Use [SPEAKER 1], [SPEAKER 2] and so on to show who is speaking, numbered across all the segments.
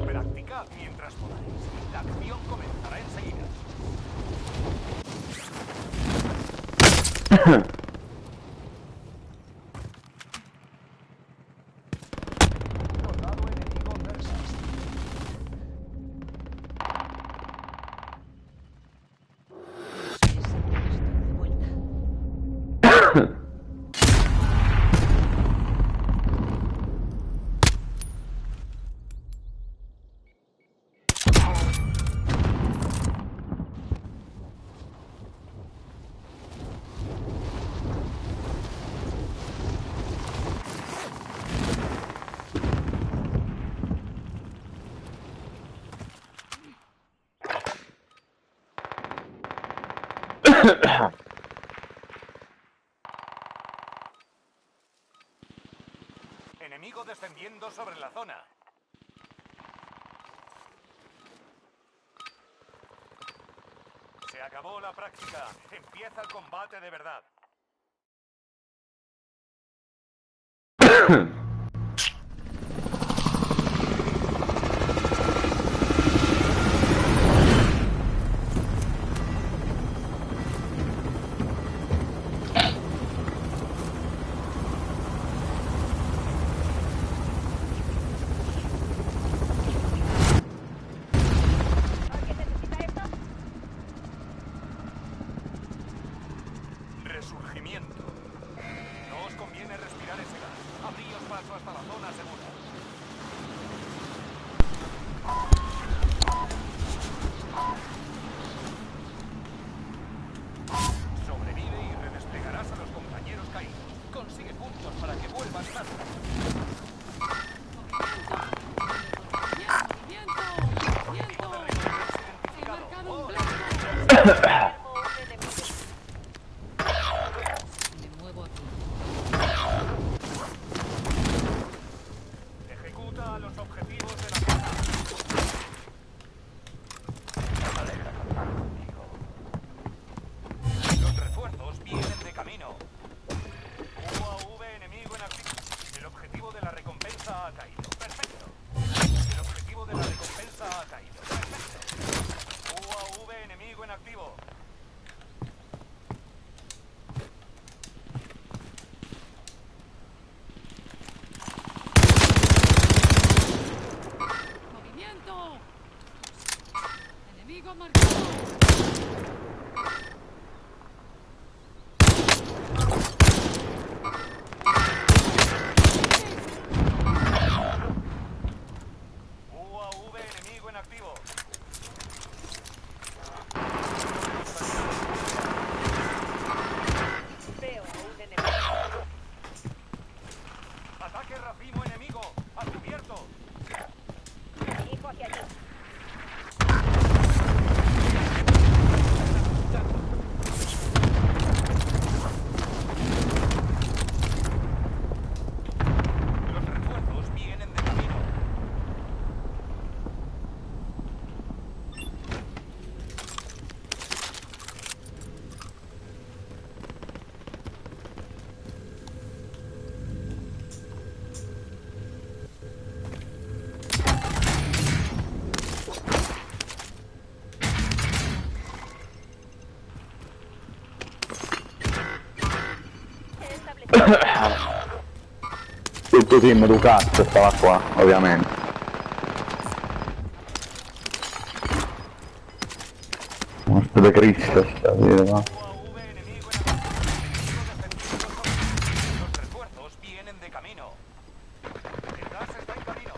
[SPEAKER 1] Practicad mientras podáis. La acción comenzará enseguida. Soldado enemigo Versus. Enemigo descendiendo sobre la zona. Se acabó la práctica. Empieza el combate de verdad. Resurgimiento. No os conviene respirar ese gas. Abríos paso hasta la zona segura. Sobrevive y redesplegarás a los compañeros caídos. Consigue puntos para que vuelvan más rápido. Ejecuta a los objetivos de la zona. Los refuerzos vienen de camino. UAV enemigo en activo. El objetivo de la recompensa ha caído. Perfecto. El objetivo de la recompensa ha caído. Perfecto. UAV enemigo en activo.
[SPEAKER 2] ¡Movimiento! ¡Enemigo marcado!
[SPEAKER 1] UAV enemigo en activo.
[SPEAKER 3] Veo a un enemigo.
[SPEAKER 1] Ataque racimo enemigo. ¡Al cubierto!
[SPEAKER 3] Hijo hacia allí.
[SPEAKER 1] Los refuerzos vienen de camino.
[SPEAKER 4] Il tuo team tu cazzo stava qua, ovviamente. Morto da Cristo sta via.
[SPEAKER 1] UAV enemigo en activo. Los refuerzos vienen de camino. El gas está en camino.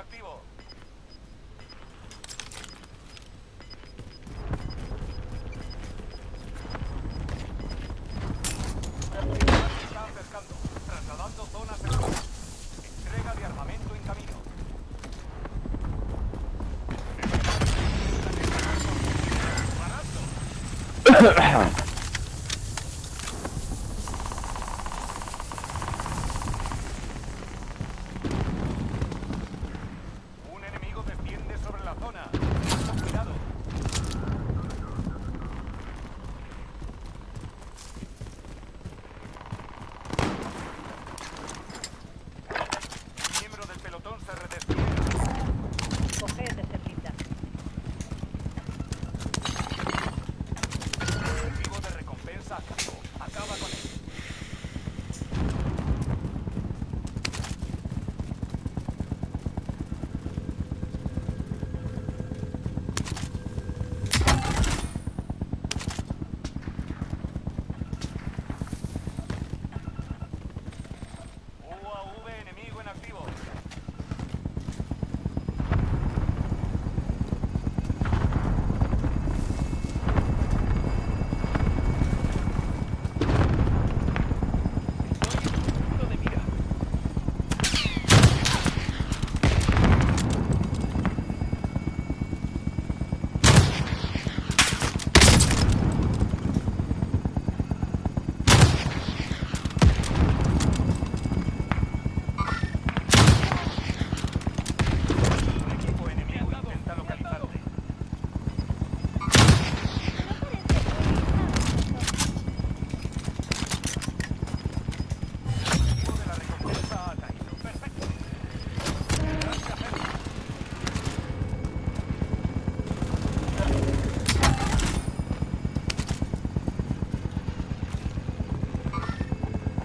[SPEAKER 1] activo. Se está acercando, trasladando zonas seguras. Entrega de armamento en camino. Un enemigo desciende sobre la zona. Cuidado. Un miembro del pelotón se redespliega.
[SPEAKER 3] Coged ese blinda.
[SPEAKER 1] Objetivo de recompensa activo. Acaba con él. UAV enemigo en activo. Estoy en tu punto de mira. Un equipo enemigo intenta localizarte. El objetivo de la recompensa ha caído. Perfecto. Tendrás que hacerlo.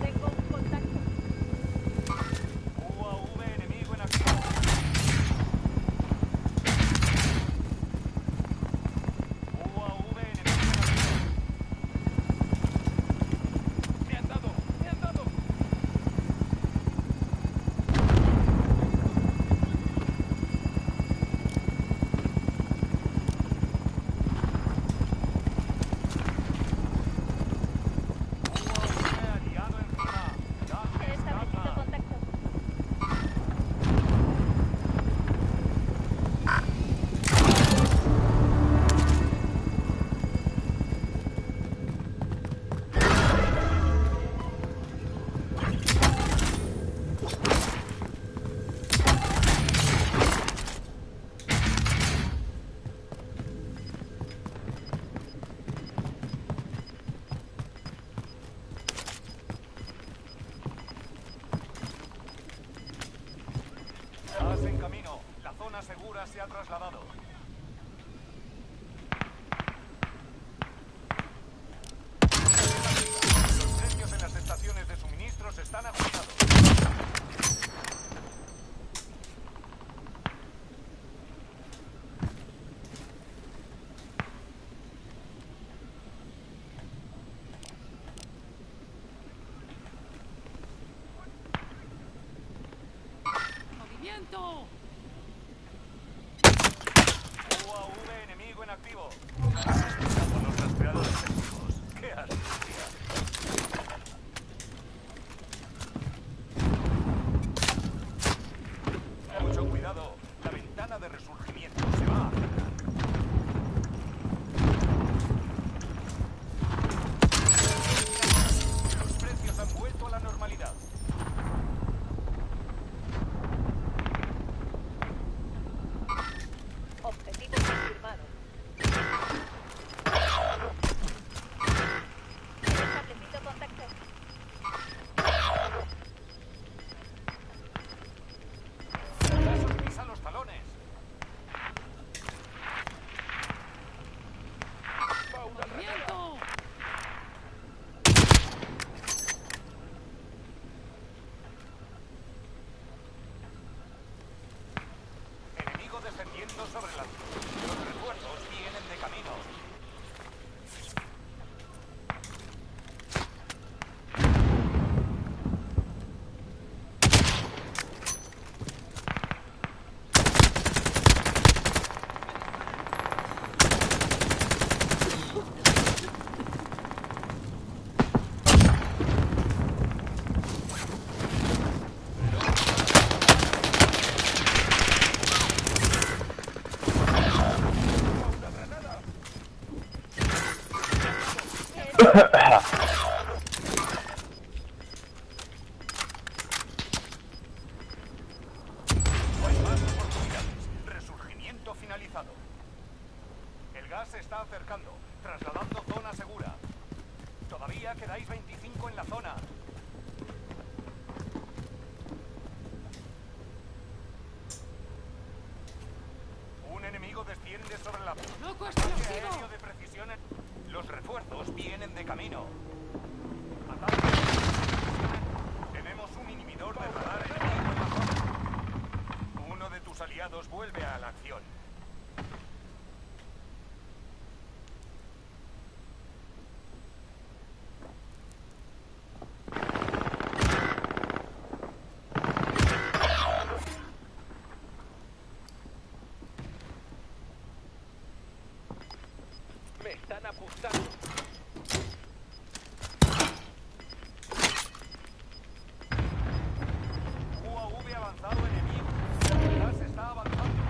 [SPEAKER 3] Tengo un contacto.
[SPEAKER 1] UAV enemigo en activo. UAV enemigo en activo. ¡Me han dado! ¡Me han dado! UAV aliado encima. Gas
[SPEAKER 3] He establecido
[SPEAKER 1] escapa.
[SPEAKER 3] contacto. Gas en camino. La zona segura se ha trasladado. Los precios en las estaciones de suministros están ajustados.
[SPEAKER 2] ¡Movimiento!
[SPEAKER 1] UAV enemigo en activo. Con los rastreadores activos. ¡Qué astucia! Mucho cuidado. La ventana de resurgimiento se va a cerrar. Los precios han vuelto a la normalidad.
[SPEAKER 3] Objetivo confirmado. He establecido contacto.
[SPEAKER 1] ¡Esos pisan los talones!
[SPEAKER 2] ¡Movimiento!
[SPEAKER 1] Enemigo descendiendo sobre la... Los refuerzos vienen de camino. No hay más oportunidades. Resurgimiento finalizado. El gas se está acercando, trasladando zona segura. Todavía quedáis 25 en la zona. Un enemigo desciende sobre la...
[SPEAKER 2] ¡Loco
[SPEAKER 1] Ataque
[SPEAKER 2] explosivo!
[SPEAKER 1] aéreo de precisión. Los refuerzos vienen de camino. Ataque. Tenemos un inhibidor de radar enemigo en la zona. Uno de tus aliados vuelve a la acción.
[SPEAKER 3] Me están apuntando.
[SPEAKER 1] UAV avanzado enemigo. El gas está avanzando.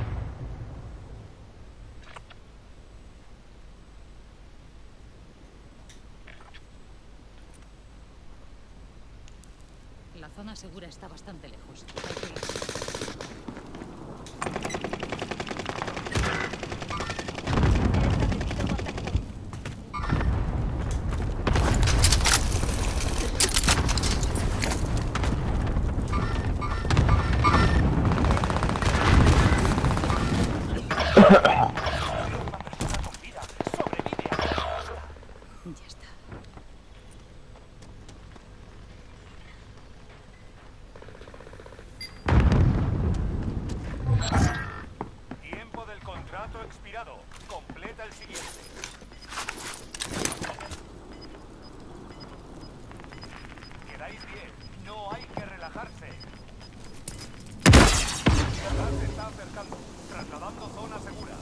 [SPEAKER 2] La zona segura está bastante lejos. Ya está.
[SPEAKER 1] Tiempo del contrato expirado. Completa el siguiente. Quedáis bien. No hay que relajarse. El gas se está acercando, trasladando zona segura.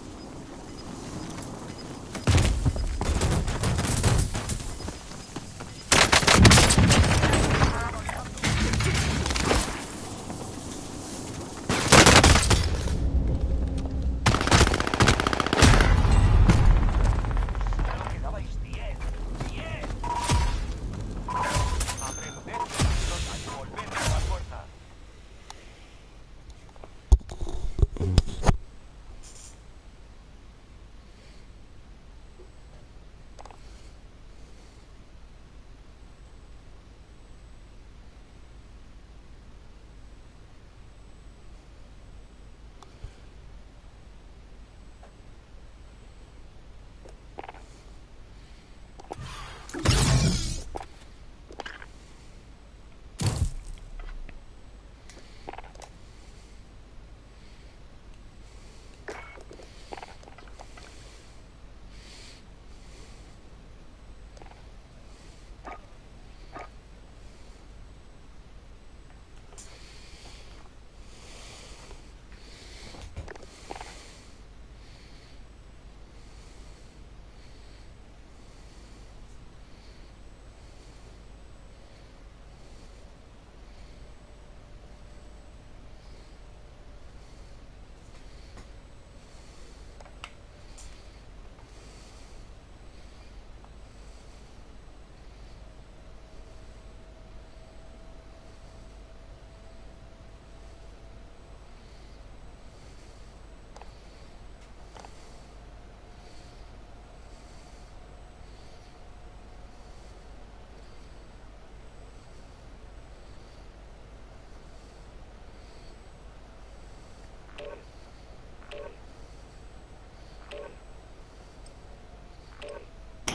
[SPEAKER 1] Solo quedabais 10. 10. Aprended y volved a la fuerza.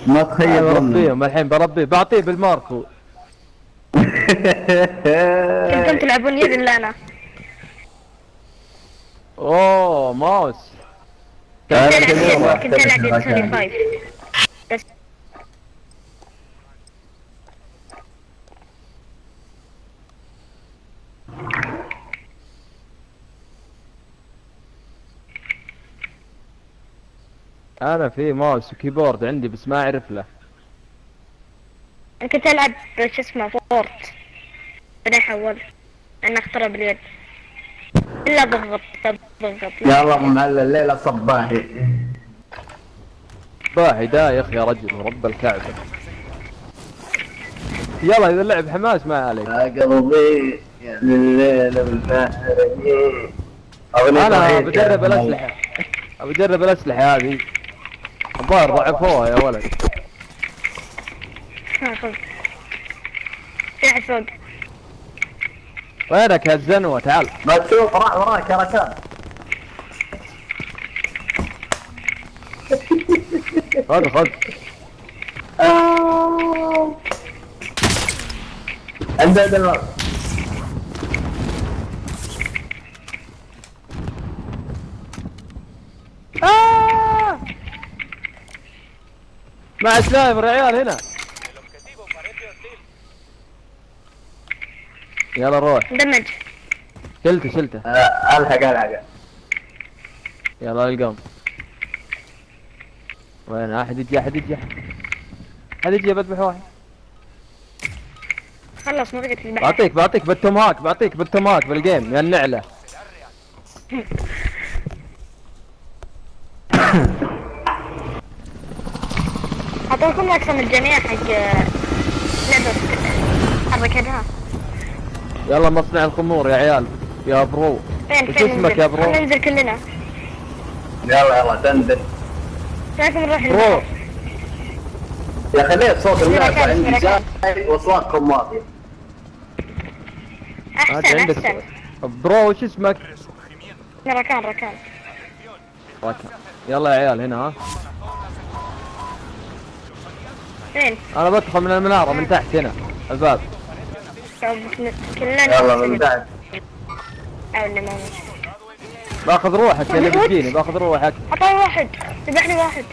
[SPEAKER 4] ما تخيل ظني.
[SPEAKER 5] بربيهم الحين بربيه بعطيه بالماركو.
[SPEAKER 6] كنتم تلعبون يد الا انا.
[SPEAKER 5] اوه ماوس.
[SPEAKER 6] كنت العب يد سوني 5 بس.
[SPEAKER 5] انا في ماوس وكيبورد عندي بس ما اعرف له.
[SPEAKER 6] انا كنت العب شو اسمه فورت بعدين حول انا اخترع باليد الا بالضبط.
[SPEAKER 4] يلا معلل الليلة صباحي.
[SPEAKER 5] باحي دايخ يا رجل ورب الكعبة. يلا اذا اللعب حماس ما عليك.
[SPEAKER 4] يا قلبي لليل بالفهري.
[SPEAKER 5] انا بجرب الاسلحه، بجرب الاسلحه هذه. الظاهر ضعفوها يا ولد.
[SPEAKER 6] خذ. في احد فوق.
[SPEAKER 5] وينك يا الزنوه تعال.
[SPEAKER 4] ما تشوف راح وراك يا رشاد.
[SPEAKER 5] خذ خذ.
[SPEAKER 4] عنده دمر.
[SPEAKER 5] مع سنايبر يا عيال هنا. يلا روح.
[SPEAKER 6] دمج.
[SPEAKER 5] شلته.
[SPEAKER 4] الحق.
[SPEAKER 5] يلا القم. وين احد يجي احد بذبح واحد.
[SPEAKER 6] خلص ما بقيت البحث.
[SPEAKER 5] بعطيك بالتومهاك بالجيم يا النعله.
[SPEAKER 6] اعطوكم اقسم الجميع حق لعبة حركتها.
[SPEAKER 5] يلا مصنع الخمور يا عيال يا برو.
[SPEAKER 6] فين
[SPEAKER 5] وش اسمك يا برو؟
[SPEAKER 6] ننزل كلنا.
[SPEAKER 4] يلا تنزل.
[SPEAKER 6] لازم نروح
[SPEAKER 5] برو
[SPEAKER 4] يا خليه صوت اللعبة عندي
[SPEAKER 6] مكان.
[SPEAKER 4] جاي واصواتكم واطية.
[SPEAKER 6] احسن.
[SPEAKER 5] برو وش اسمك؟
[SPEAKER 6] ركان.
[SPEAKER 5] يلا يا عيال هنا ها.
[SPEAKER 6] فين؟
[SPEAKER 5] انا بدخل من المنارة من تحت هنا الباب.
[SPEAKER 6] كلنا
[SPEAKER 4] يلا من تحت.
[SPEAKER 6] او اللي ما
[SPEAKER 5] باخذ روحك يا اللي بتجيني باخذ روحك.
[SPEAKER 6] عطاني واحد ذبحني واحد.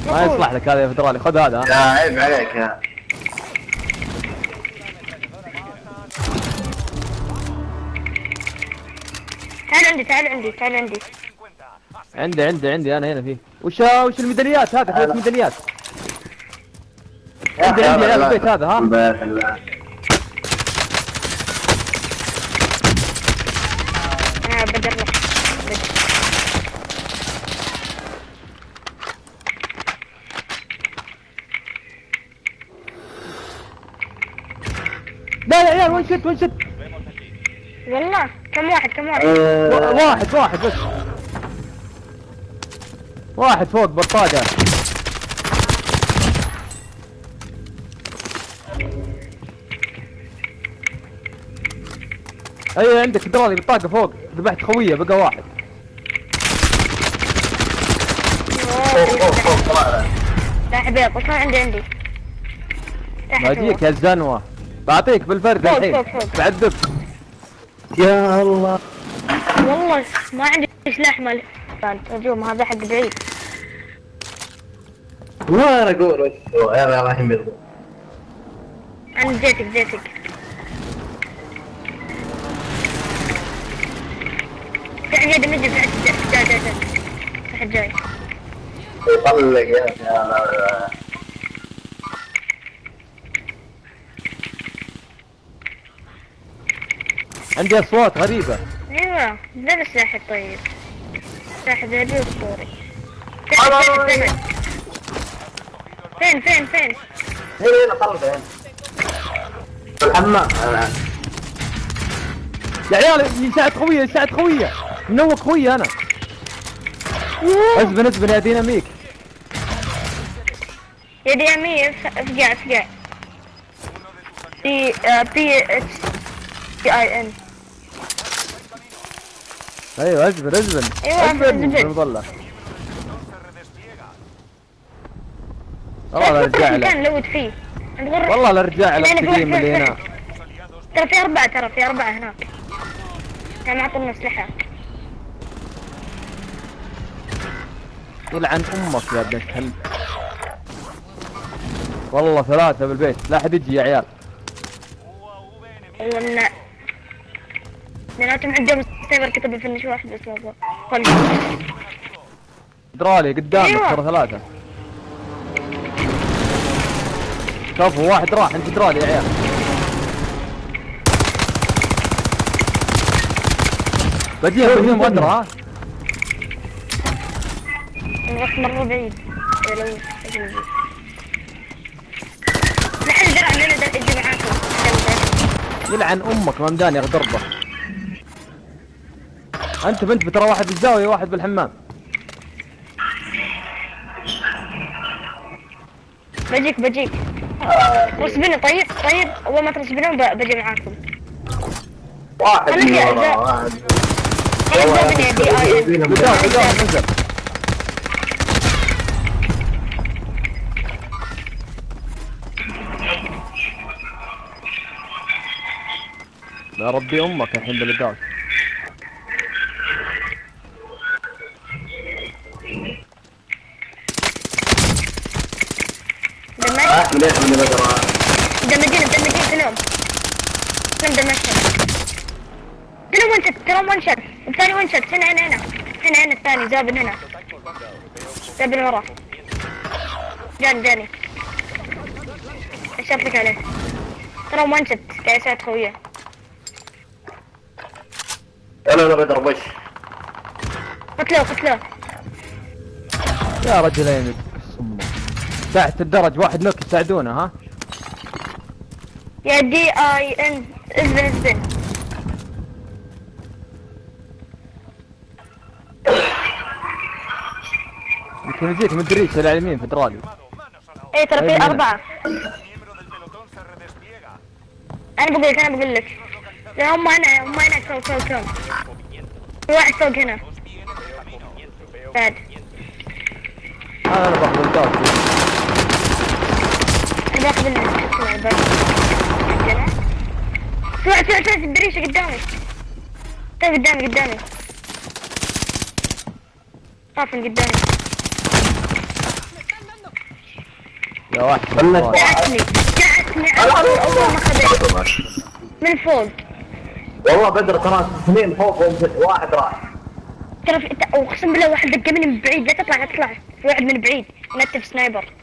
[SPEAKER 5] ما يصلح لك هذا يا فدرالي خذ هذا ها.
[SPEAKER 4] يا عيب عليك يا.
[SPEAKER 6] تعال عندي.
[SPEAKER 5] عندي انا هنا فيه. وش الميداليات هذا؟ فيه ميداليات. عندي عيال البيت هذا ها.
[SPEAKER 6] انا بدر
[SPEAKER 5] لا يا عيال وين شت
[SPEAKER 6] والله كم واحد
[SPEAKER 5] واحد بس. واحد فوق بطاقة. اي عندك درالي بطاقة فوق. ذبحت خويه بقى واحد.
[SPEAKER 6] لا حبيب اصلا عندي
[SPEAKER 5] باجيك يا الزنوة بعطيك بالفرد الحين بعذب.
[SPEAKER 4] يا الله
[SPEAKER 6] والله ما عندي سلاح مال هجوم هذا حق بعيد.
[SPEAKER 4] ما انا اقول وش هو. يلا الحين بيضرب.
[SPEAKER 6] انا جيتك تعال دمج جاي
[SPEAKER 4] يطلق يا
[SPEAKER 5] عندي اصوات غريبة.
[SPEAKER 6] ايوه ذا السلاح الطيب. سلاح ذهبي اسطوري. فين
[SPEAKER 4] هنا خلفه هنا في الحمام.
[SPEAKER 5] يا عيال يساعد خويه منوق خويه انا. اسبن يا ديناميك.
[SPEAKER 6] يا ديناميك افقع PHCIN.
[SPEAKER 5] ايوه اسبن والله والله الرجال
[SPEAKER 6] كان لوت فيه
[SPEAKER 5] والله الرجال القديم اللي هنا.
[SPEAKER 6] ترى في أربعة هناك. كان معطينا أسلحة.
[SPEAKER 5] يلعن امك يا ابن الكلب. والله 3 بالبيت لا حد يجي يا عيال.
[SPEAKER 6] والله لأنهم عندهم السايبر كتب يفنش واحد بس ما طلق.
[SPEAKER 5] درالي قدامك ترى 3. شوفوا واحد راح انت درالي يا عيال. بديهم ودرة ها.
[SPEAKER 6] الوقت مرة بعيد. الدرع اللي انا اجي معاكم.
[SPEAKER 5] يلعن امك ما مداني اغدربه. انت بنت بترى واحد بالزاويه وواحد بالحمام.
[SPEAKER 6] بجيك رسبيني. طيب اول ما ترسبينهم بجي معاكم.
[SPEAKER 4] واحد
[SPEAKER 6] أنا
[SPEAKER 4] من
[SPEAKER 6] في
[SPEAKER 4] ورا
[SPEAKER 6] أجزاء.
[SPEAKER 4] واحد.
[SPEAKER 6] خلاص جابني دي اي ان.
[SPEAKER 5] قدام نزل. يا ربي امك الحين بلداك.
[SPEAKER 4] من ايش من الازرق؟
[SPEAKER 6] مدمجين كلهم دمجتهم. كلهم وان شت. الثاني وان شت. هنا الثاني زابن هنا. زابن وراه. جاني اشرفك عليه. ترى وان شت قاعد يساعد خويه.
[SPEAKER 4] انا بضرب وش.
[SPEAKER 6] قتلوه.
[SPEAKER 5] يا رجلين تحت الدرج واحد نوك يساعدونه ها.
[SPEAKER 6] يا دي اي ان اذن.
[SPEAKER 5] يمكن يجيك من الدريش على اليمين في درالي.
[SPEAKER 6] ايه ترى في 4. انا بقول لك. لا هم هنا فوق. في واحد فوق هنا. بعد.
[SPEAKER 5] انا باخذ الدار.
[SPEAKER 6] انا باخذ الباب. في واحد في الدريشة قدامي. قدامي. طافن قدامي.
[SPEAKER 5] يا واحد
[SPEAKER 6] جعتني الله ما خذيت. من فوق.
[SPEAKER 4] والله بدر ترى اثنين فوق واحد راح.
[SPEAKER 6] ترى اقسم بالله واحد دقمني من بعيد. لا تطلع. في واحد من بعيد نتف سنايبر.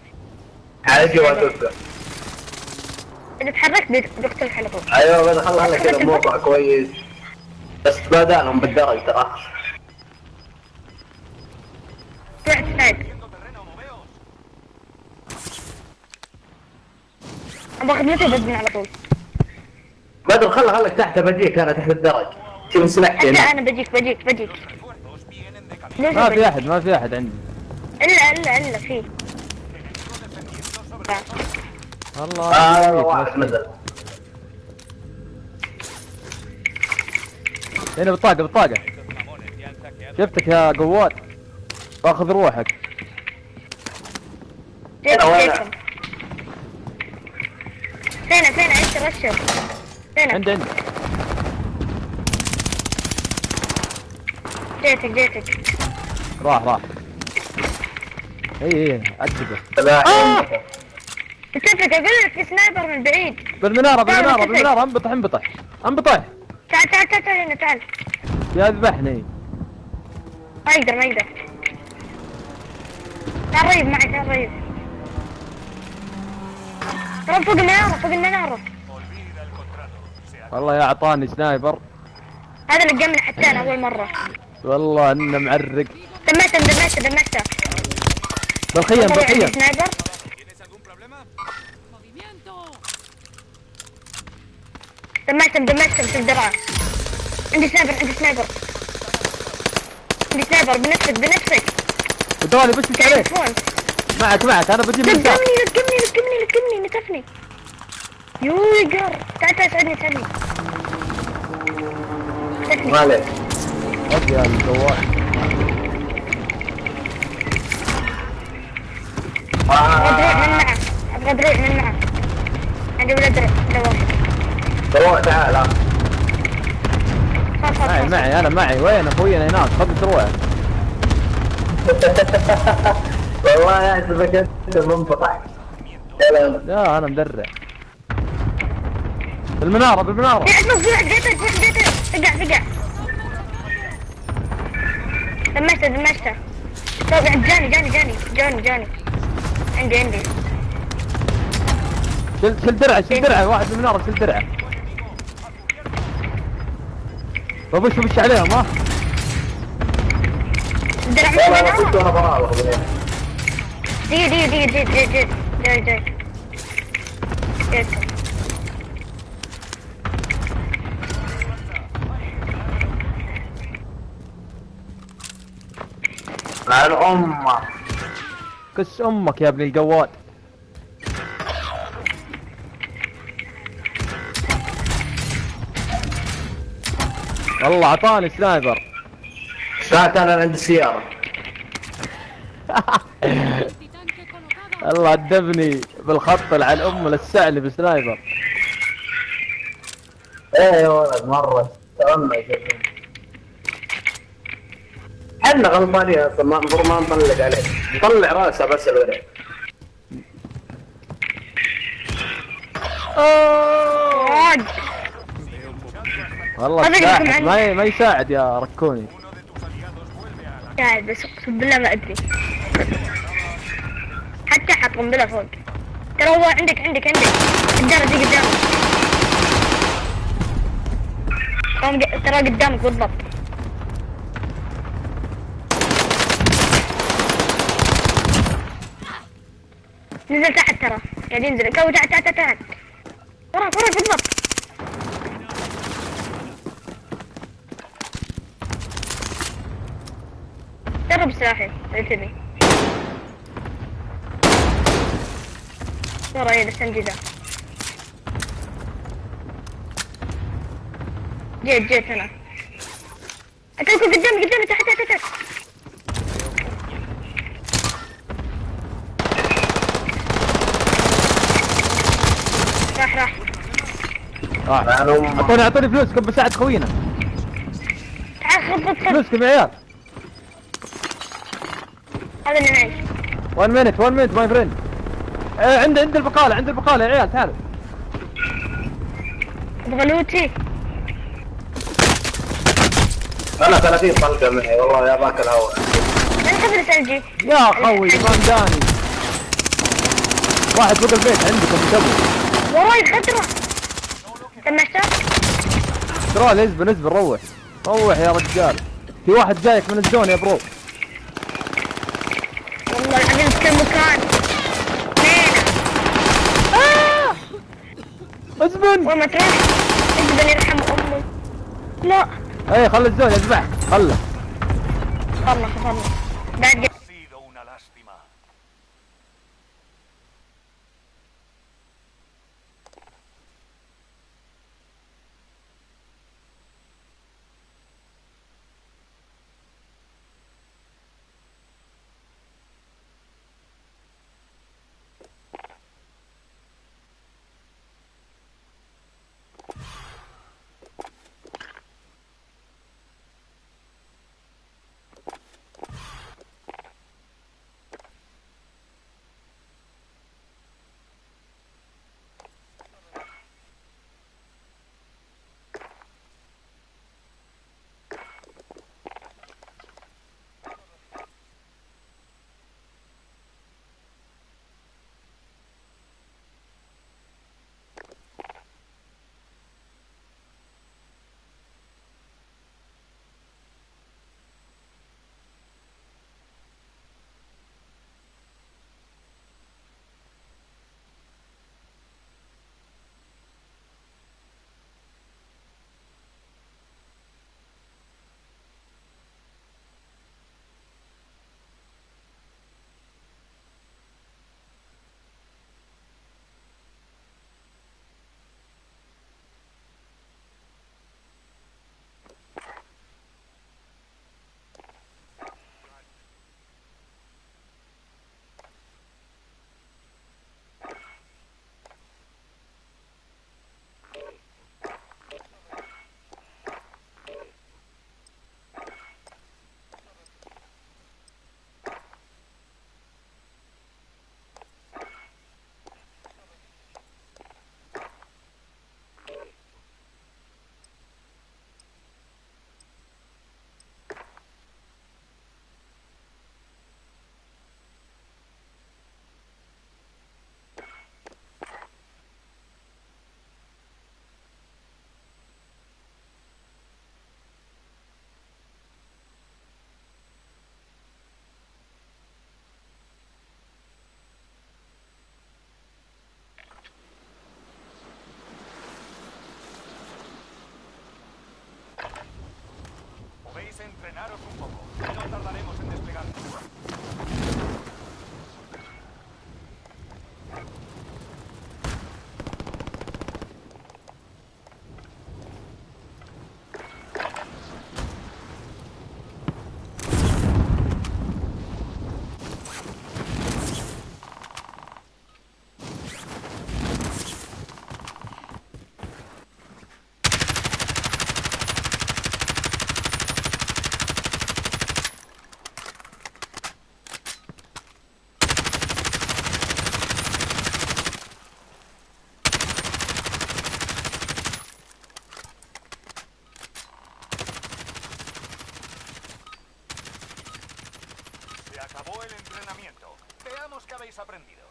[SPEAKER 4] عادي وتوسع.
[SPEAKER 6] اذا تحركت بقتلك على طول.
[SPEAKER 4] ايوه بدر خلها كذا بموقع كويس. بس تبادلهم بالدرج ترى.
[SPEAKER 6] في واحد سنايب. باخذ نتف بزن على طول.
[SPEAKER 4] بدر خلك تحت بجيك انا تحت الدرج. شوف سلاحي هنا.
[SPEAKER 6] انا بجيك.
[SPEAKER 5] ما في احد عندي.
[SPEAKER 6] الا في.
[SPEAKER 5] الله
[SPEAKER 4] واحد نزل.
[SPEAKER 5] هنا بالطاقة. شفتك يا قوات. باخذ روحك.
[SPEAKER 6] جيتكم. فين رشر. فين؟
[SPEAKER 5] عندي.
[SPEAKER 6] جيتك.
[SPEAKER 5] راح. ايه عجبه.
[SPEAKER 6] اتفق اقول لك في سنايبر من بعيد.
[SPEAKER 5] بالمنارة انبطح.
[SPEAKER 6] تعال هنا.
[SPEAKER 5] يذبحني.
[SPEAKER 6] ما يقدر. تعال ريب معي. ترى فوق المنارة.
[SPEAKER 5] والله يا اعطاني سنايبر.
[SPEAKER 6] هذا اللي قمنا حتى انا اول مرة.
[SPEAKER 5] والله انه معرق.
[SPEAKER 6] دمجته.
[SPEAKER 5] بالخيم.
[SPEAKER 6] سنايبر. دمجتهم في الدرع. عندي سنايبر. بنفسك.
[SPEAKER 5] ودولي بس عليك. معك انا بجيب من
[SPEAKER 6] لقمني نتفني. يويقر. تعال ساعدني.
[SPEAKER 4] ما عليك.
[SPEAKER 5] ودي يا الجوال.
[SPEAKER 6] ابغى دروع من معه. عندي ولا دروع
[SPEAKER 4] دروع تعال.
[SPEAKER 5] معي انا معي. وين اخوينا هناك؟ خذ دروع.
[SPEAKER 4] والله يا حسبك انت منفطح.
[SPEAKER 5] لا انا مدرع. بالمنارة.
[SPEAKER 6] في واحد قتل. فقع. دمجته. طب جاني. عندي.
[SPEAKER 5] شل درعه. واحد بالمنارة شل درعه. ببش عليهم ها.
[SPEAKER 6] الدرع من
[SPEAKER 4] والله كنت انا براوغ.
[SPEAKER 6] دقيقة. جاي. جيتهم.
[SPEAKER 4] على امه.
[SPEAKER 5] كس امك يا ابن القواد. والله عطاني سنايبر.
[SPEAKER 4] ساعة انا عند السيارة.
[SPEAKER 5] الله ادبني بالخط اللي على الام لسعني بسنايبر.
[SPEAKER 4] ايه يا ولد مرة استغلنا يا شباب. احنا غلطانين اصلا المفروض ما نطلق عليه، نطلع راسه بس الولد.
[SPEAKER 6] عاد.
[SPEAKER 5] والله
[SPEAKER 6] هذا
[SPEAKER 5] السلاح
[SPEAKER 6] يمكن
[SPEAKER 5] ما يساعد يا ركوني.
[SPEAKER 6] قاعد بس اقسم بالله ما ادري. حتى حط قنبله فوق. ترى هو عندك الدار دي قدامك. ترى قدامك بالضبط. نزل تحت ترى قاعد ينزل كو تحت وراك بالضبط. جرب سلاحي اذا تبي. ورا يد السنجدة. جيت انا. اتركه قدامي تحت. راح.
[SPEAKER 5] اعطوني فلوسكم بساعد خوينا.
[SPEAKER 6] تعال خذ
[SPEAKER 5] فلوسكم يا عيال.
[SPEAKER 6] هذا اللي معي.
[SPEAKER 5] 1 minute ماي فريند. عند البقالة يا عيال تعالوا.
[SPEAKER 6] ابغى لوتي.
[SPEAKER 4] انا 30 طلقة معي والله يا باك الهواء.
[SPEAKER 6] من قبل سنجي.
[SPEAKER 5] يا خوي ما مداني. واحد فوق البيت عندكم انتبهوا.
[SPEAKER 6] وراي خطرة. سمعته؟
[SPEAKER 5] ترى اصبر روح يا رجال. في واحد جايك من الزون يا برو.
[SPEAKER 6] والله العظيم في كل مكان.
[SPEAKER 5] ازبن.
[SPEAKER 6] وين ما تروح ازبن يرحم امي. لا.
[SPEAKER 5] ايه خلي الزون يذبحك خله.
[SPEAKER 6] خلنا بعد
[SPEAKER 1] Frenaros un poco. No tardaremos en desplegar. Se acabó el entrenamiento. Veamos qué habéis aprendido.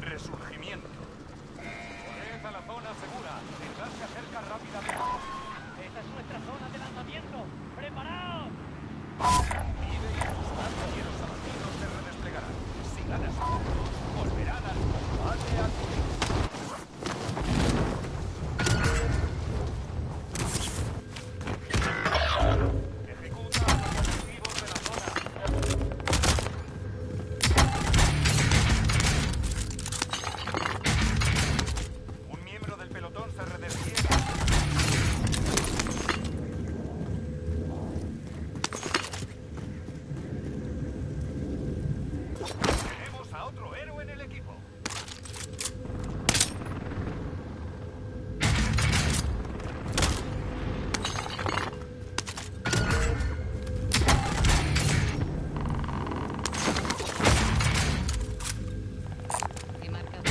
[SPEAKER 1] Resurgimiento. Corred a la zona segura. El gas se acerca rápidamente.
[SPEAKER 7] ¡Esta es nuestra zona de lanzamiento! ¡Preparaos!
[SPEAKER 1] Vive y tus compañeros abatidos se redesplegarán. Si ganas puntos, volverán al combate activo. Ejecuta los objetivos de la zona. Un miembro del pelotón se redespliega. Tenemos a otro héroe en el equipo.
[SPEAKER 2] He marcado.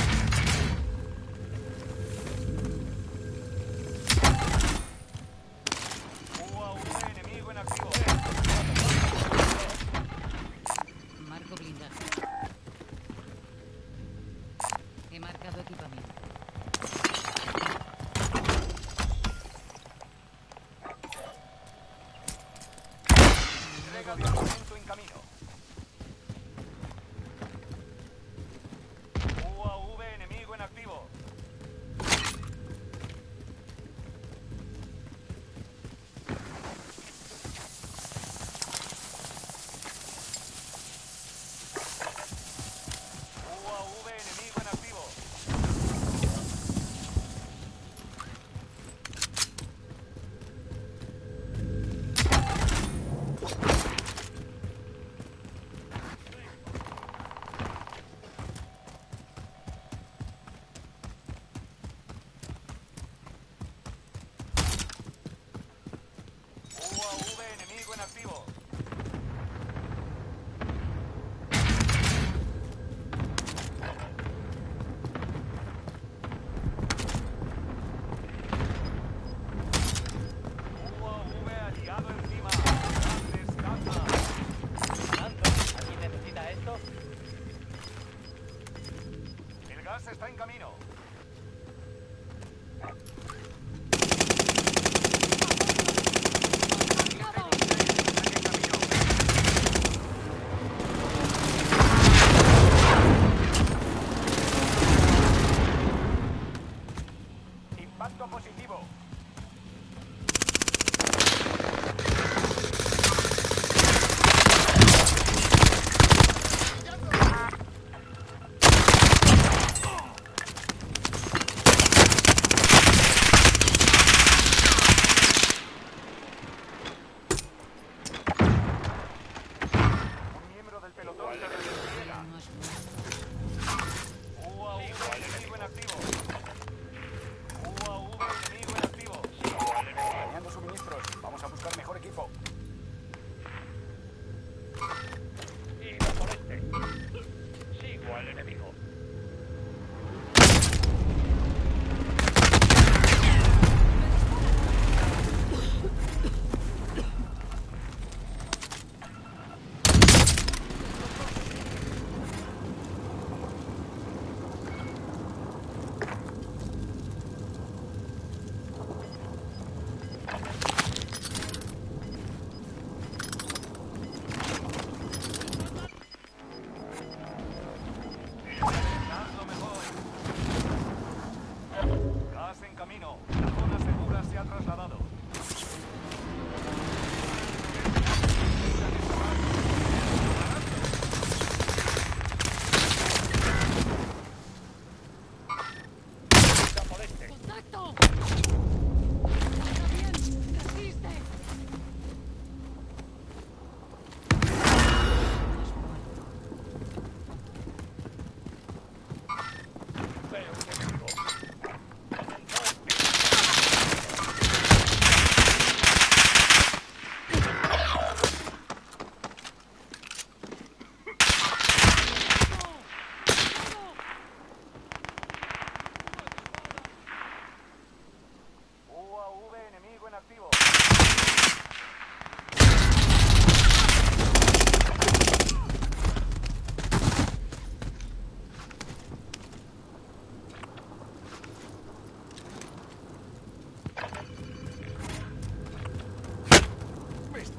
[SPEAKER 1] UAV enemigo en activo.
[SPEAKER 2] Marco blindaje. He marcado equipamiento.
[SPEAKER 1] Entrega de armamento en camino. UAV enemigo en activo. UAV enemigo en activo. UAV enemigo en activo. UAV aliado encima. Descansa.
[SPEAKER 7] Comandante, ¿alguien necesita esto?
[SPEAKER 1] El gas está en camino. Impacto positivo. Un miembro del pelotón se redespliega.
[SPEAKER 2] No es bueno.
[SPEAKER 1] UAV enemigo en activo. UAV enemigo en activo.
[SPEAKER 3] Dañando suministros. Vamos a buscar mejor equipo.
[SPEAKER 7] ¡Iba por este! ¡Sigo al enemigo!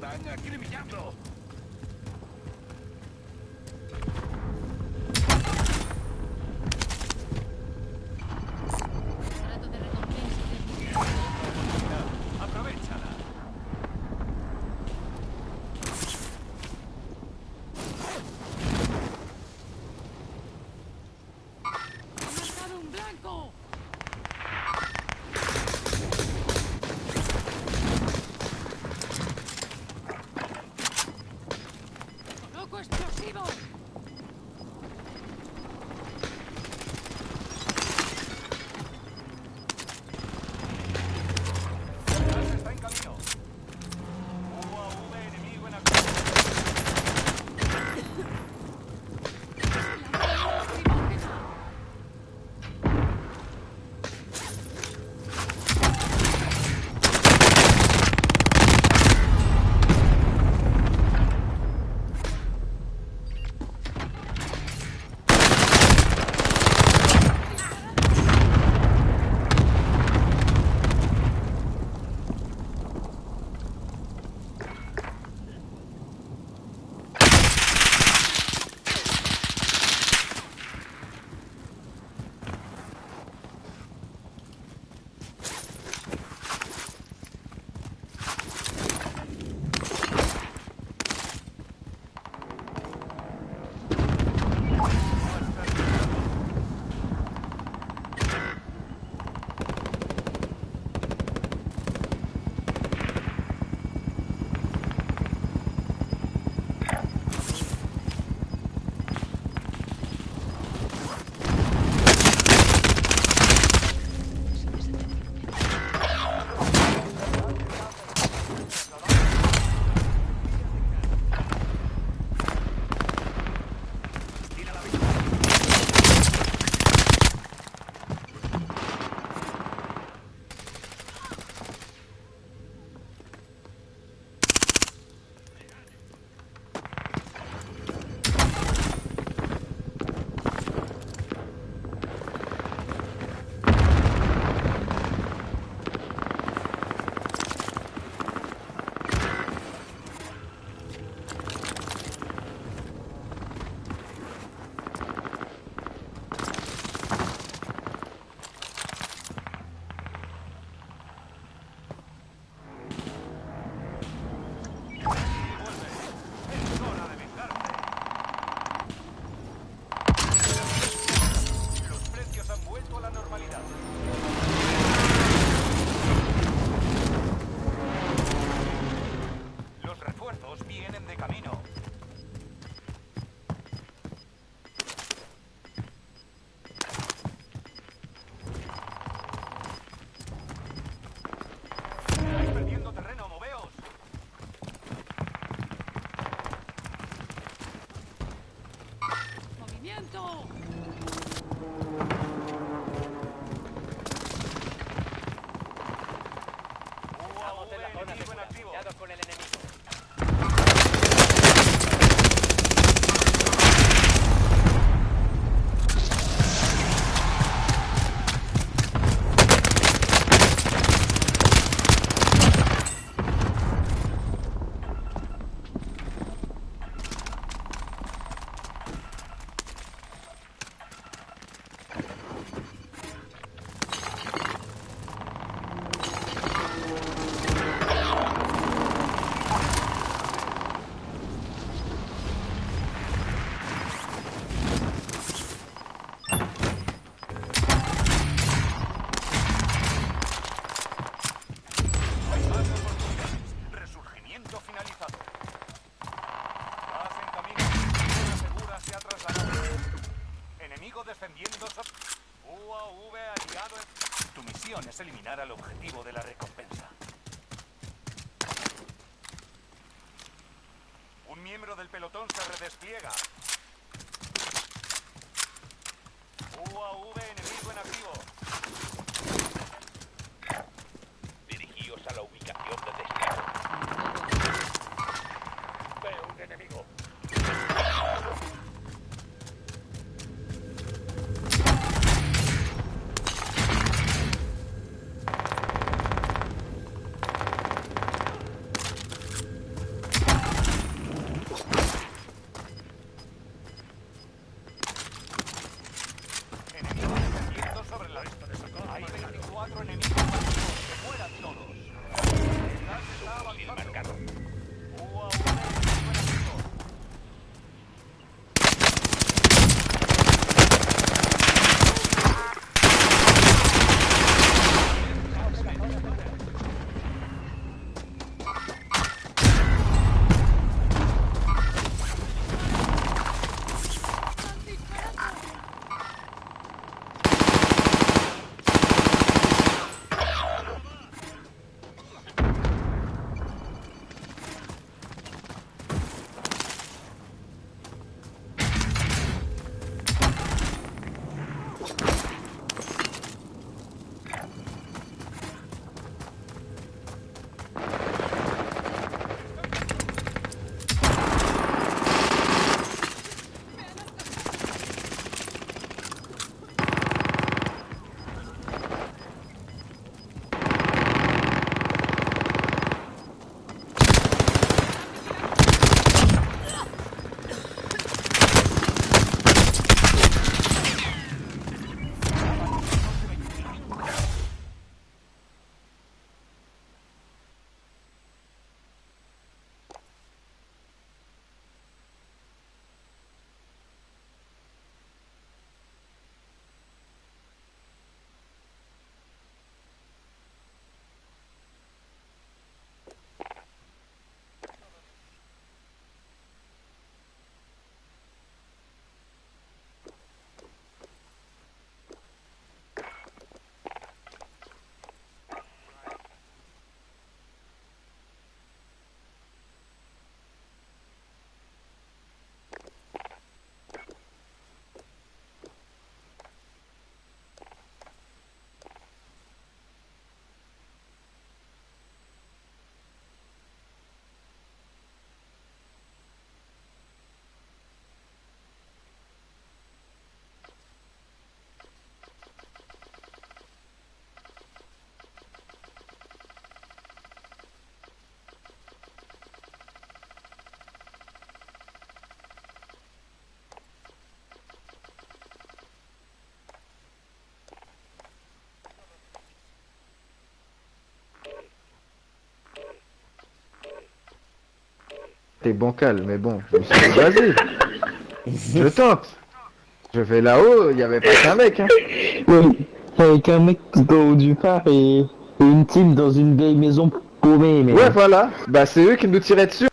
[SPEAKER 1] están acribillando.
[SPEAKER 2] Trato de recompensa.
[SPEAKER 1] Aprovechala.
[SPEAKER 2] ¡He marcado un blanco! ¡Coloco explosivos!
[SPEAKER 1] Gas está en camino. UAV enemigo en activo.
[SPEAKER 3] es eliminar al objetivo de la recompensa. Un miembro del pelotón se redespliega. UAV enemigo en activo. Dirigíos a la ubicación de destino. Veo un enemigo.
[SPEAKER 1] UAV enemigo en activo.
[SPEAKER 5] T'es bancal, mais bon, je me suis dit, vas-y, je tente. Je vais là-haut, il y avait pas qu'un mec, hein.
[SPEAKER 8] Oui, avec un mec dans le haut du phare et une team dans une vieille maison paumée, mais...
[SPEAKER 5] Ouais, voilà, bah c'est eux qui nous tiraient dessus.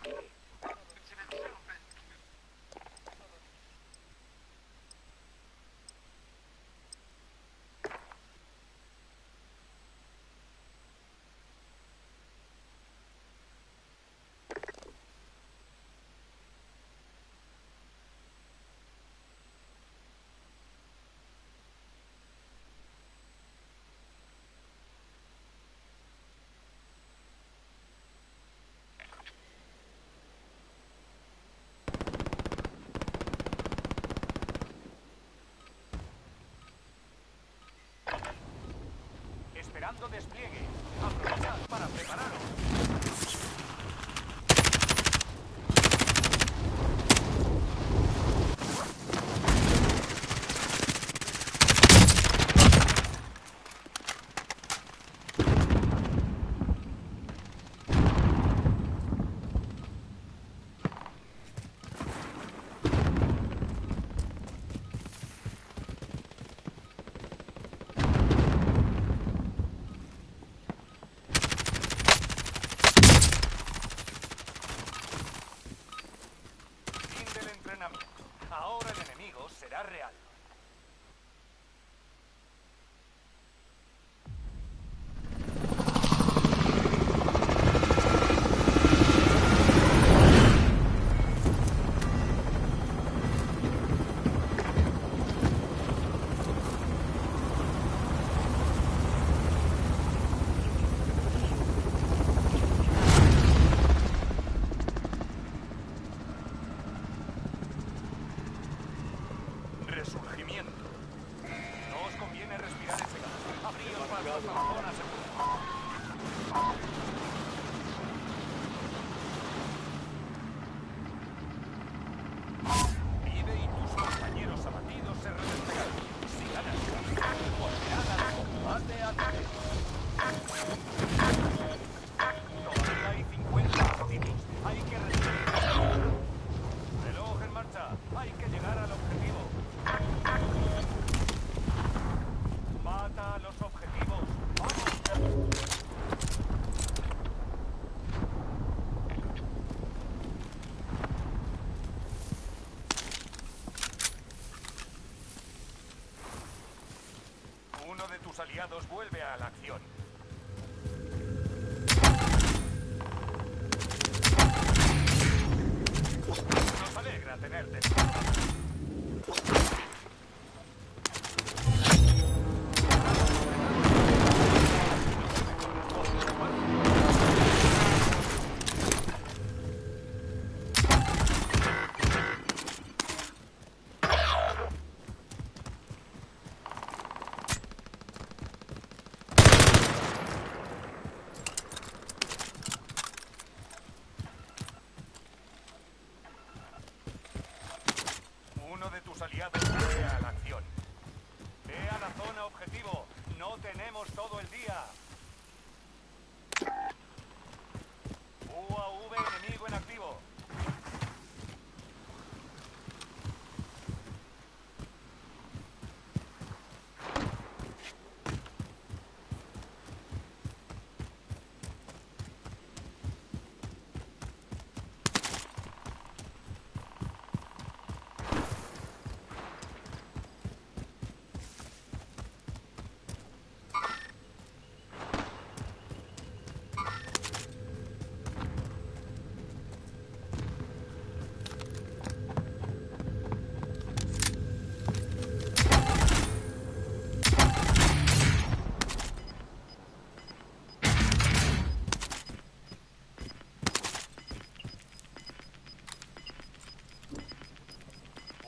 [SPEAKER 1] Esperando despliegue. Aprovechad para prepararos. Fin del entrenamiento. Ahora el enemigo será real. tus aliados vuelve a la acción. Nos alegra tenerte. Uno de tus aliados vuelve a la acción. Ve a la zona objetivo. No tenemos todo el día. UAV enemigo en activo.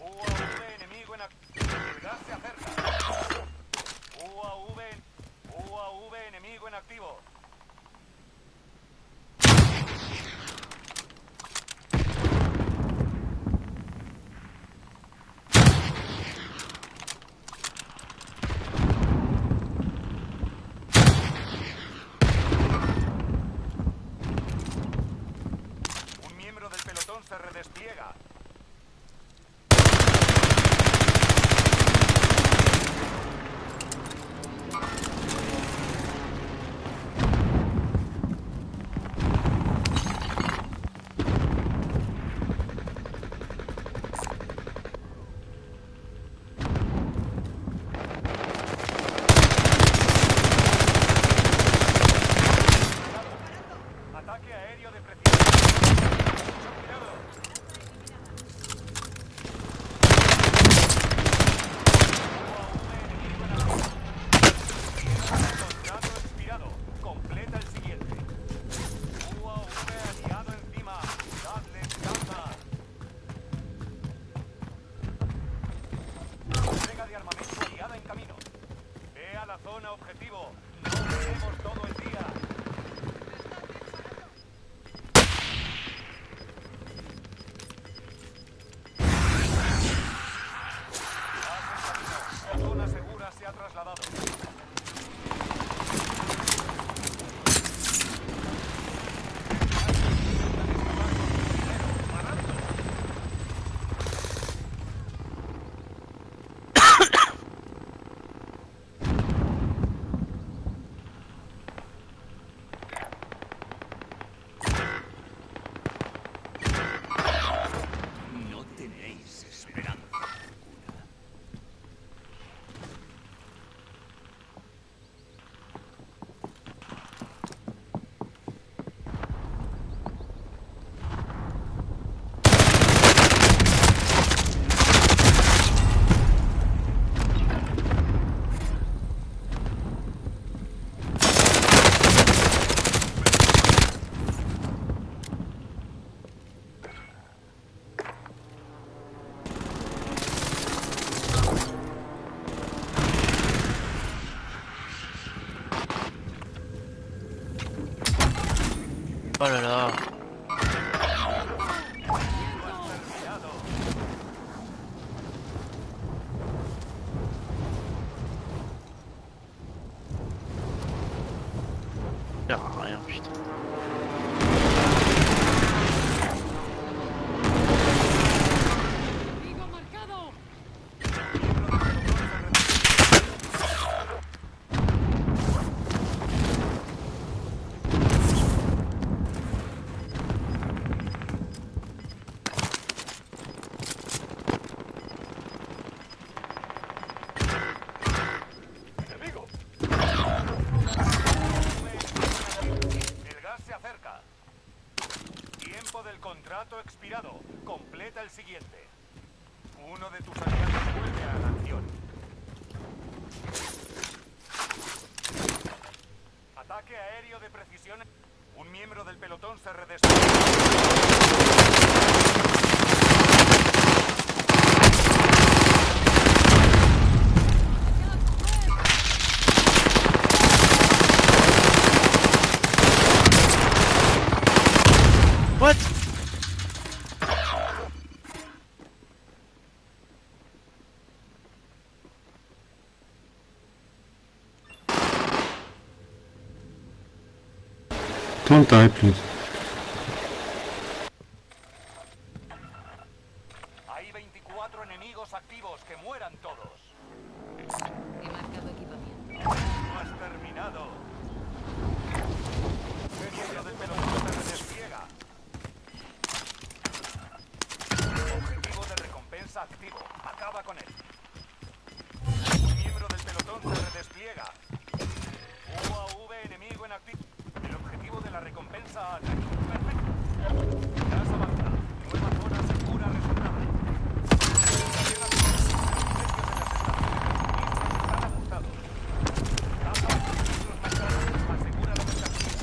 [SPEAKER 1] UAV enemigo en activo. El gas se acerca. UAV enemigo en activo. Un miembro del pelotón se redespliega. Ataque aéreo de precisión. Mucho cuidado. tiempo del contrato expirado. Completa el siguiente. Uno de tus aliados vuelve a la acción. Ataque aéreo de precisión. Un miembro del pelotón se redespliega.
[SPEAKER 9] What?
[SPEAKER 10] Don't die, please.
[SPEAKER 1] Hay 24 enemigos activos. Que mueran todos.
[SPEAKER 2] He marcado equipamiento.
[SPEAKER 1] No has terminado. Un miembro del pelotón se redespliega. Objetivo de recompensa activo. Acaba con él. Un miembro del pelotón se redespliega. UAV enemigo en activo. El objetivo de la recompensa ataque. Perfecto. Ya has avanzado. Nueva zona segura reservada. Los precios de las estaciones están ajustados. Caja de suministros marcados. Asegura la mercancía.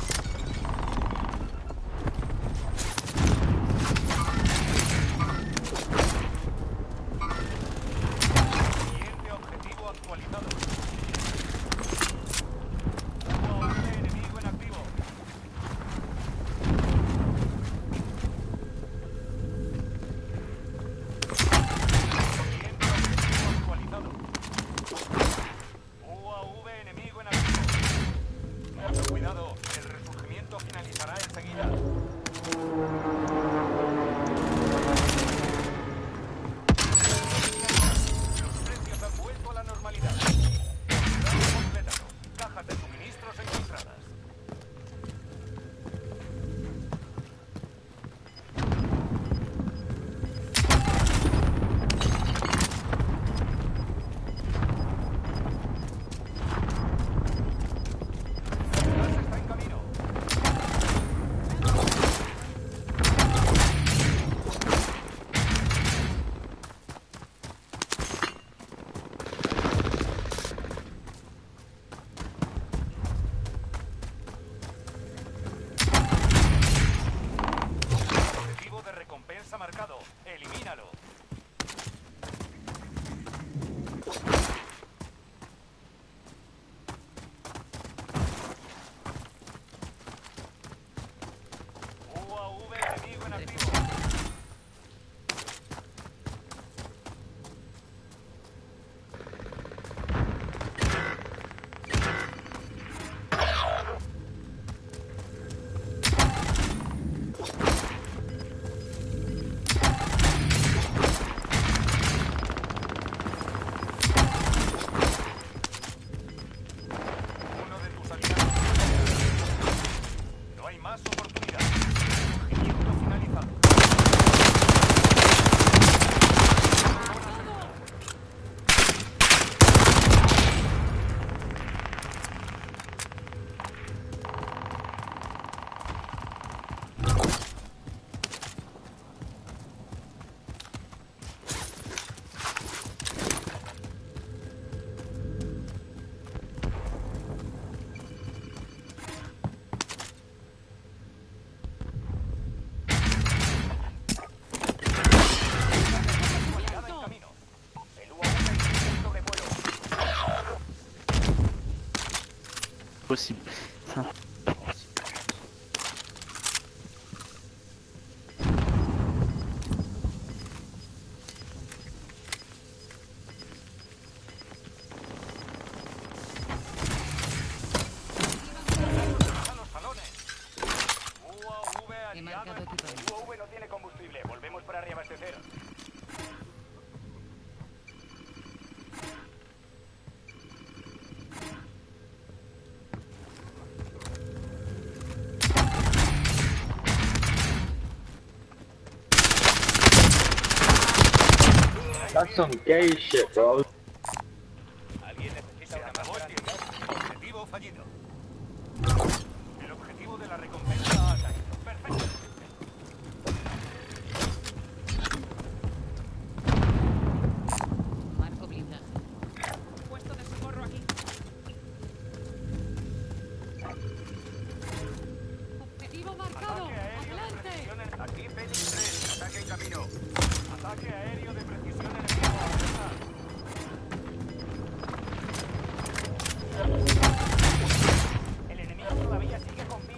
[SPEAKER 1] Siguiente objetivo actualizado. UAV enemigo en activo. Siguiente objetivo actualizado. UAV enemigo en activo. Mucho cuidado, el resurgimiento finalizará enseguida. Los precios han vuelto a la normalidad. Contrato completado. Cajas de suministros encontradas. Gas está en camino. Objetivo de recompensa marcado. Elimínalo. UAV enemigo en activo. Uno de tus aliados. No hay más oportunidad. Resurgimiento finalizado. Actualizada en camino. El UAV inicia el sobrevuelo.
[SPEAKER 9] Possible. Ça.
[SPEAKER 1] A los salones. UAV
[SPEAKER 2] He
[SPEAKER 1] aliado.
[SPEAKER 2] marcado equipamiento.
[SPEAKER 1] El UAV no tiene combustible. Volvemos para reabastecer.
[SPEAKER 8] That's some gay shit, bro.
[SPEAKER 1] Alguien necesita una máscara antigas. Objetivo fallido. El objetivo de la recompensa ha caído. Perfecto. camino. Ataque aéreo de precisión enemigo. El enemigo todavía sigue con vida.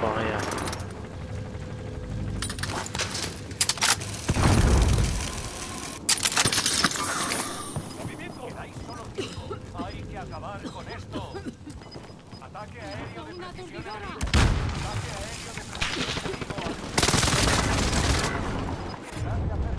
[SPEAKER 9] Correa.
[SPEAKER 1] ¡Movimiento! Quedáis solo 5. Hay que acabar con esto. Ataque aéreo de precisión enemigo. Ataque aéreo de precisión enemigo. Una pena.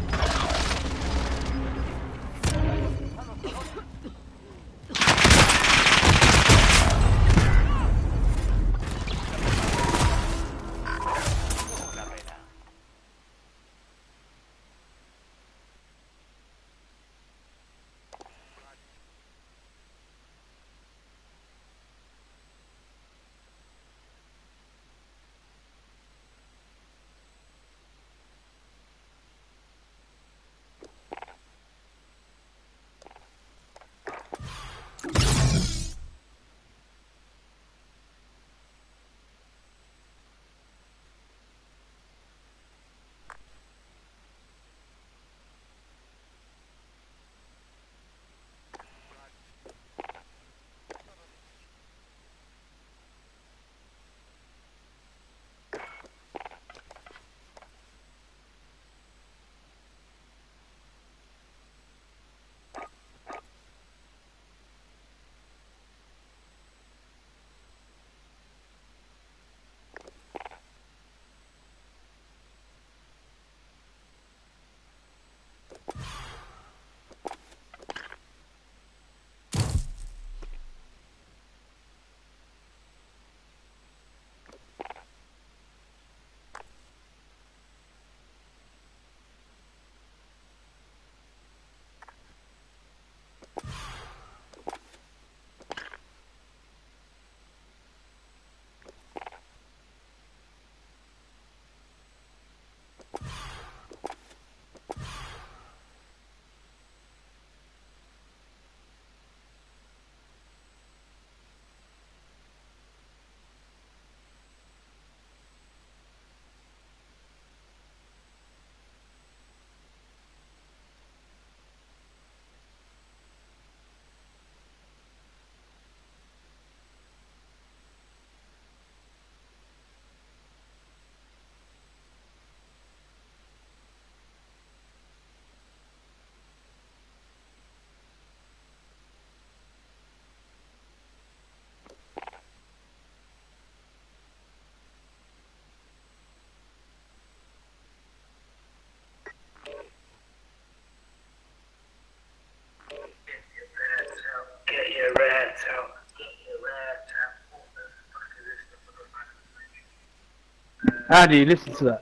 [SPEAKER 8] Allez, laisse ça.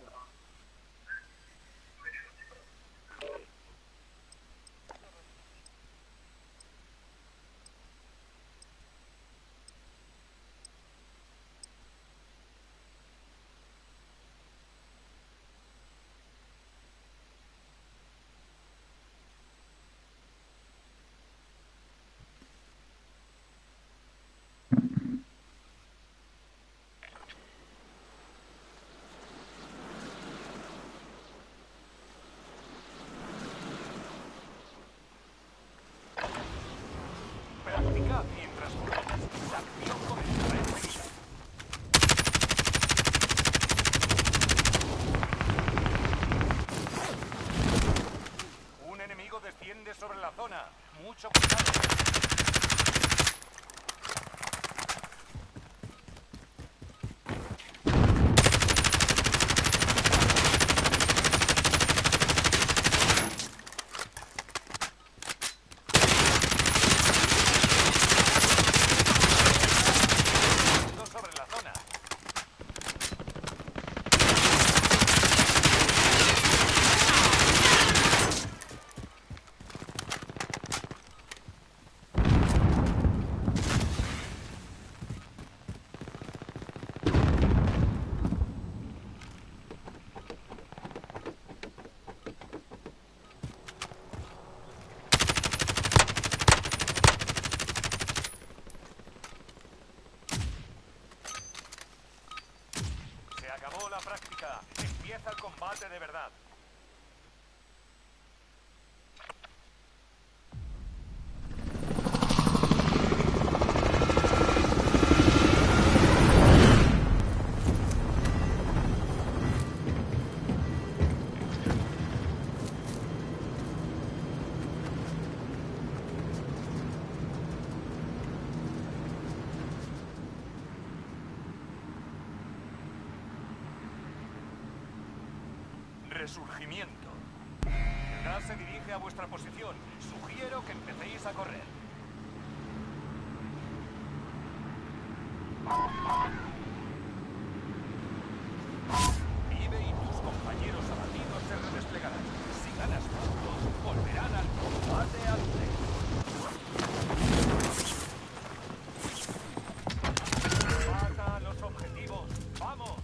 [SPEAKER 1] la práctica. Empieza el combate de verdad. Resurgimiento. El gas se dirige a vuestra posición. Sugiero que empecéis a correr. Vive y tus compañeros abatidos se redesplegarán. Si ganas puntos, volverán al combate antes. Mata a los objetivos. ¡Vamos!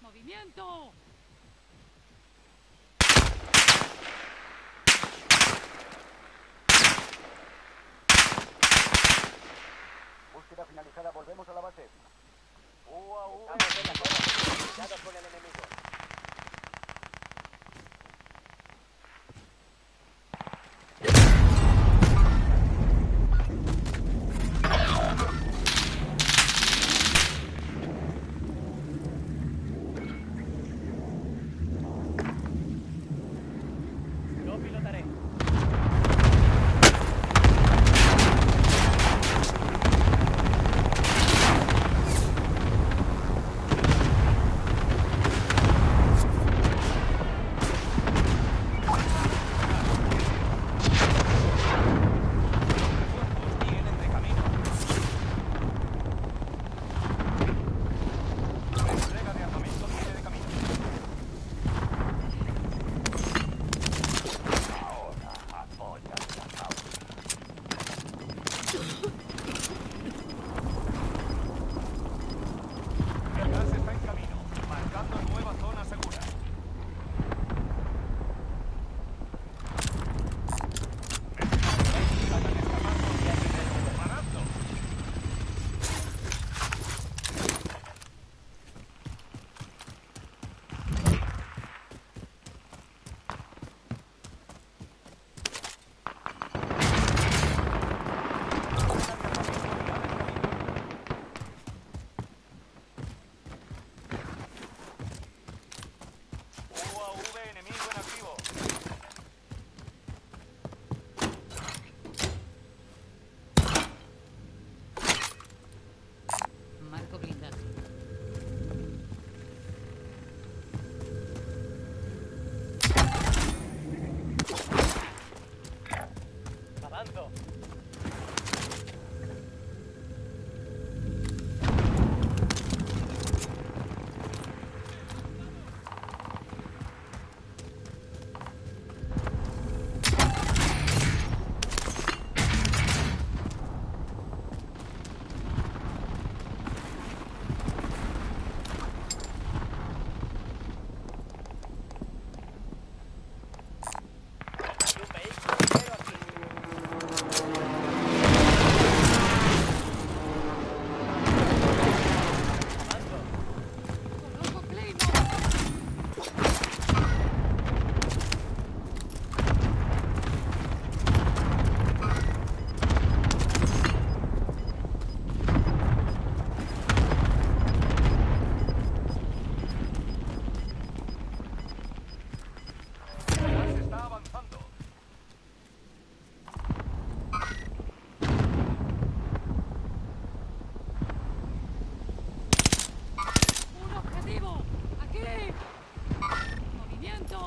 [SPEAKER 7] ¡Movimiento!
[SPEAKER 3] Búsqueda finalizada, volvemos a la base. UAV en la zona. Cuidado con el enemigo.
[SPEAKER 7] Manso. Hay un vehículo ligero aquí. Manso.
[SPEAKER 2] ¡Coloco Claymore!
[SPEAKER 1] El gas está avanzando.
[SPEAKER 2] ¡Un objetivo! ¡Aquí! ¡Movimiento!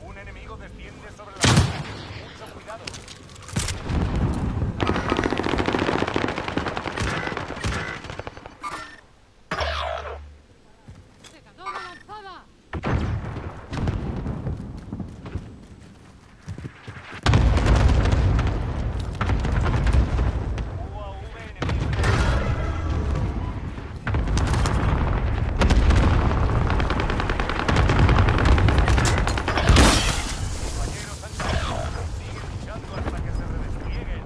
[SPEAKER 1] Un enemigo desciende sobre la zona. Mucho cuidado.
[SPEAKER 2] ¡Secadora lanzada!
[SPEAKER 1] UAV enemigo en acción. Compañeros han caído. Siguen luchando hasta que se redesplieguen.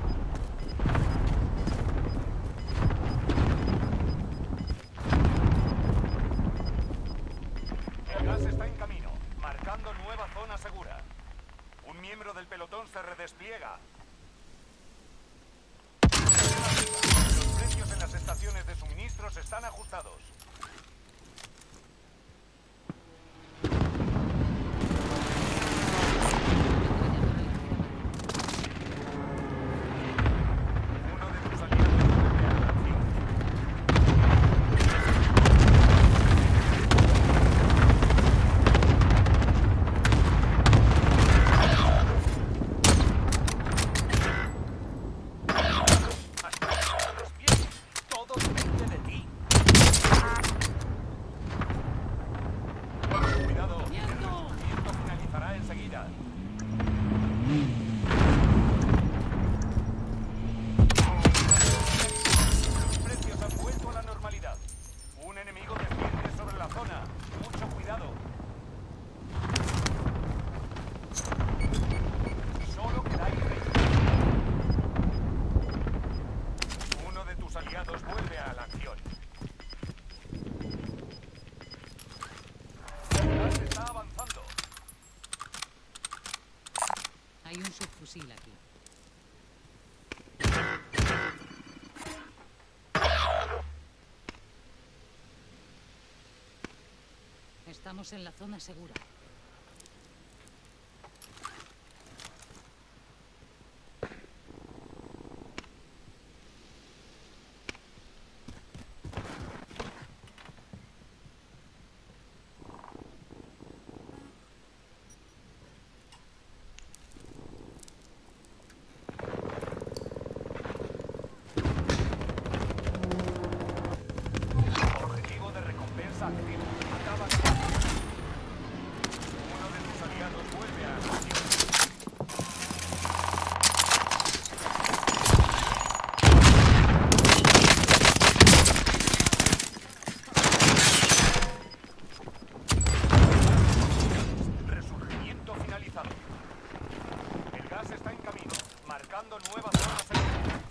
[SPEAKER 1] El gas está en camino, marcando nueva zona segura. Un miembro del pelotón se redespliega. Los precios en las estaciones de suministros están ajustados. Uno de tus aliados vuelve a la acción. Hasta que se despierten. Todo depende de ti. Cuidado, el resurgimiento finalizará enseguida. Los precios han vuelto a la normalidad. Un enemigo desciende sobre la zona. Mucho cuidado. Solo quedáis 20. Uno de tus aliados vuelve a la acción. El gas está avanzando.
[SPEAKER 2] Hay un subfusil aquí. Estamos en la zona segura.
[SPEAKER 1] Objetivo de recompensa activo. Acaba de... Uno de tus aliados vuelve a la acción. Resurgimiento finalizado. El gas está en camino, marcando nueva zona segura.